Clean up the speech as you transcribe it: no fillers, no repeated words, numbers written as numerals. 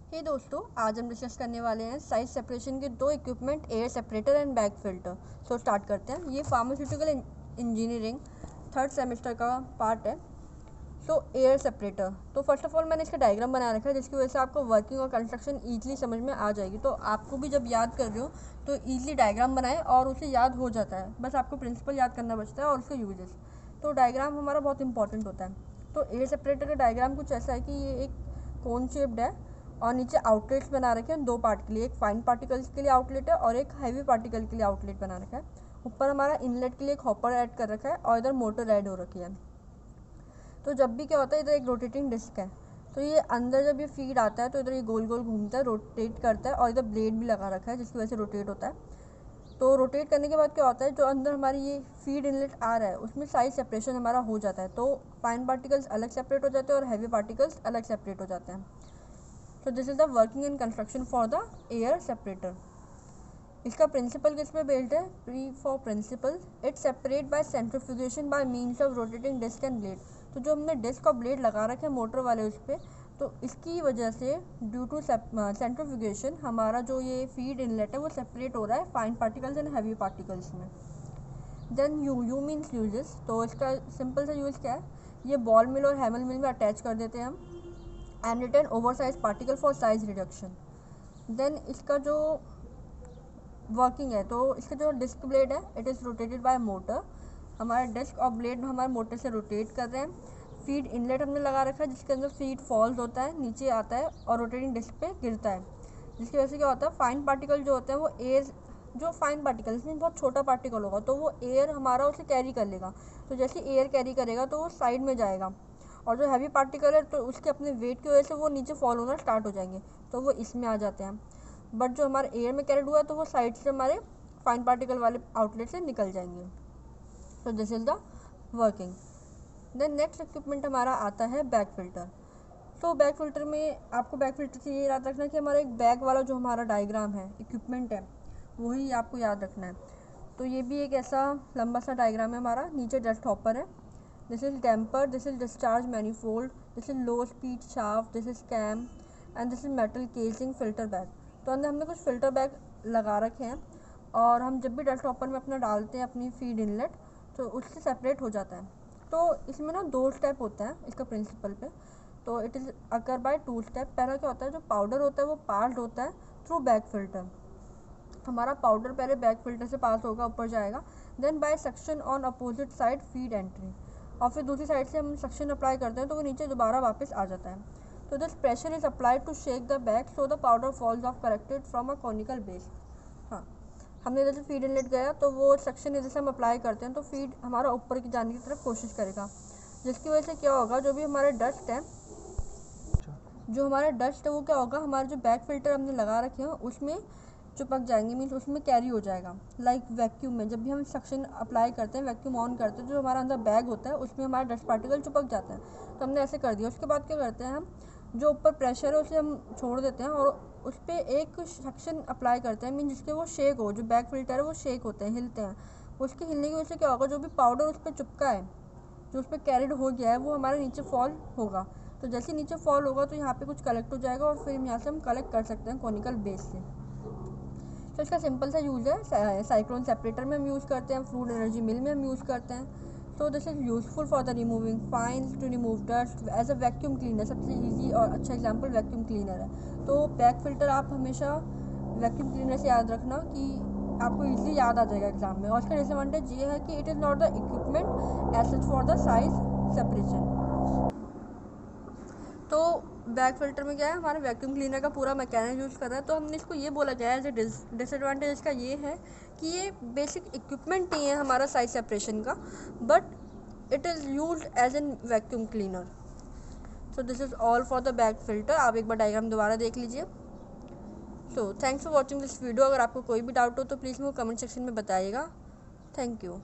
हे दोस्तों, आज हम डिस्कस करने वाले हैं साइज सेपरेशन के दो equipment, air separator and bag filter. So start करते हैं। ये फार्मास्यूटिकल इंजीनियरिंग थर्ड सेमेस्टर का पार्ट है। सो एयर सेपरेटर, तो फर्स्ट ऑफ ऑल मैंने इसका डायग्राम बना रखा है जिसकी वजह से आपको वर्किंग और कंस्ट्रक्शन ईजिली समझ में आ जाएगी। तो आपको भी जब याद कर रहे हो तो ईजिली डायग्राम बनाए और उसे याद हो जाता है, बस आपको प्रिंसिपल याद करना बचता है और उसके यूजेस। तो डायग्राम हमारा बहुत इंपॉर्टेंट होता है। तो एयर सेपरेटर का डायग्राम कुछ ऐसा है कि ये एक कोन शेप्ड है और नीचे आउटलेट्स बना रखे हैं दो पार्ट के लिए, एक फाइन पार्टिकल्स के लिए आउटलेट है और एक हैवी पार्टिकल के लिए आउटलेट बना रखा है। ऊपर हमारा इनलेट के लिए एक हॉपर ऐड कर रखा है और इधर मोटर ऐड हो रखी है। तो जब भी क्या होता है, इधर एक रोटेटिंग डिस्क है, तो ये अंदर जब ये फीड आता है तो इधर ये गोल गोल घूमता है, रोटेट करता है और इधर ब्लेड भी लगा रखा है जिसकी वजह से रोटेट होता है। तो रोटेट करने के बाद क्या होता है, जो अंदर हमारी ये फीड इनलेट आ रहा है उसमें साइज सेपरेशन हमारा हो जाता है। तो फाइन पार्टिकल्स अलग सेपरेट हो जाते हैं और हैवी पार्टिकल्स अलग सेपरेट हो जाते हैं। So this is the working and construction for the air separator. इसका प्रिंसिपल किस पे बेस्ड है? Pre for principle, it separate by centrifugation by means of rotating disc and blade. तो जो हमने डिस्क और ब्लेड लगा रखे हैं मोटर वाले उस पर, तो इसकी वजह से ड्यू टू सेंट्रीफ्यूगेशन हमारा जो ये फीड इनलेट है वो सेपरेट हो रहा है fine particles and heavy particles में। देन यू मीन्स यूजेस, तो इसका सिंपल सा यूज़ क्या है, ये बॉल मिल और हैमल मिल में अटैच कर देते हैं हम and return over size particle for size reduction. Then इसका जो वर्किंग है, तो इसका जो डिस्क ब्लेड है it is rotated by motor. हमारा डिस्क और ब्लेड हमारे मोटर से रोटेट कर रहे हैं। फीड इनलेट हमने लगा रखा है जिसके अंदर फीड फॉल्स होता है, नीचे आता है और रोटेटिंग डिस्क पे गिरता है, जिसकी वजह से क्या होता है, फाइन पार्टिकल जो होते हैं वो एयर, जो फाइन पार्टिकल इसमें बहुत छोटा पार्टिकल होगा तो वो एयर हमारा उसे कैरी कर लेगा। तो जैसे एयर कैरी करेगा तो वो साइड में जाएगा, और जो हैवी पार्टिकल है तो उसके अपने वेट की वजह से वो नीचे फॉल होना स्टार्ट हो जाएंगे, तो वो इसमें आ जाते हैं। बट जो हमारे एयर में कैरिड हुआ है तो वो साइड से हमारे फाइन पार्टिकल वाले आउटलेट से निकल जाएंगे। तो this is the working. Then next equipment हमारा आता है बैग फिल्टर। तो बैग फिल्टर में आपको बैग फिल्टर से ये याद रखना है कि हमारा एक बैग वाला जो हमारा डायग्राम है, इक्विपमेंट है, वही आपको याद रखना है। तो ये भी एक ऐसा लंबा सा डायग्राम है हमारा। नीचे डस्ट हॉपर है, this is damper, this is discharge manifold, this is low speed shaft, this is cam and this is metal casing filter bag। तो अंदर हमने कुछ फिल्टर बैग लगा रखे हैं और हम जब भी डस्ट हॉपर में अपना डालते हैं अपनी फीड इनलेट तो उससे सेपरेट हो जाता है। तो इसमें ना दो स्टेप होता है इसका प्रिंसिपल पे। तो it is occur by two step. पहला क्या होता है, जो पाउडर होता है वो पास्ड होता है थ्रू बैग फिल्टर। हमारा पाउडर पहले बैग फिल्टर से पास होगा, ऊपर जाएगा, then by suction on opposite side feed entry, और फिर दूसरी साइड से हम सक्शन अप्लाई करते हैं तो वो नीचे दोबारा वापस आ जाता है। तो this pressure is applied to shake the bag so the powder falls off collected from a conical base. हाँ, हमने जैसे फीड इनलेट गया तो वो सक्शन जैसे हम अप्लाई करते हैं तो फीड हमारा ऊपर की जाने की तरफ कोशिश करेगा, जिसकी वजह से क्या होगा, जो भी हमारे डस्ट है, वो क्या होगा, हमारे जो बैग फिल्टर हमने लगा रखे हैं उसमें चिपक जाएंगे, मीन्स उसमें कैरी हो जाएगा। लाइक वैक्यूम में जब भी हम सक्शन अप्लाई करते हैं, वैक्यूम ऑन करते हैं, जो हमारा अंदर बैग होता है उसमें हमारा डस्ट पार्टिकल चिपक जाता है। तो हमने ऐसे कर दिया। उसके बाद क्या करते हैं, हम जो ऊपर प्रेशर है उसे हम छोड़ देते हैं और उस पर एक सक्शन अप्लाई करते हैं, मीन जिसके वो शेक हो, जो बैग फिल्टर है वो शेक होते हैं, हिलते हैं। उसके हिलने की वजह से क्या होगा, जो भी पाउडर उस पर चिपका है, जो उस पर कैरिड हो गया है, वो हमारे नीचे फॉल होगा। तो जैसे नीचे फॉल होगा तो यहाँ पे कुछ कलेक्ट हो जाएगा और फिर यहाँ से हम कलेक्ट कर सकते हैं कॉनिकल बेस से। तो इसका सिंपल सा यूज़ है, साइक्लोन सेपरेटर में हम यूज़ करते हैं, फ्लूइड एनर्जी मिल में हम यूज़ करते हैं। So this is useful for the removing fines, to remove dust as a vacuum cleaner. सबसे ईजी और अच्छा एग्जांपल वैक्यूम क्लीनर है। तो बैग फिल्टर आप हमेशा वैक्यूम क्लीनर से याद रखना कि आपको ईजिली याद आ जाएगा एग्जाम में। और इसका डिसएडवांटेज ये है कि it is not the equipment as such for the size separation. तो बैग फिल्टर में क्या है, हमारा वैक्यूम क्लीनर का पूरा मैकेनिज्म यूज़ कर रहा है। तो हमने इसको ये बोला गया है एज ए डिसएडवांटेज इसका ये है कि ये बेसिक इक्विपमेंट नहीं है हमारा साइज सेपरेशन का, but it is used as an vacuum cleaner. So this is all for the bag filter. आप एक बार डायग्राम दोबारा देख लीजिए। So thanks for watching this video. अगर आपको कोई भी डाउट हो तो प्लीज़ मुझे कमेंट सेक्शन में बताइएगा। Thank you.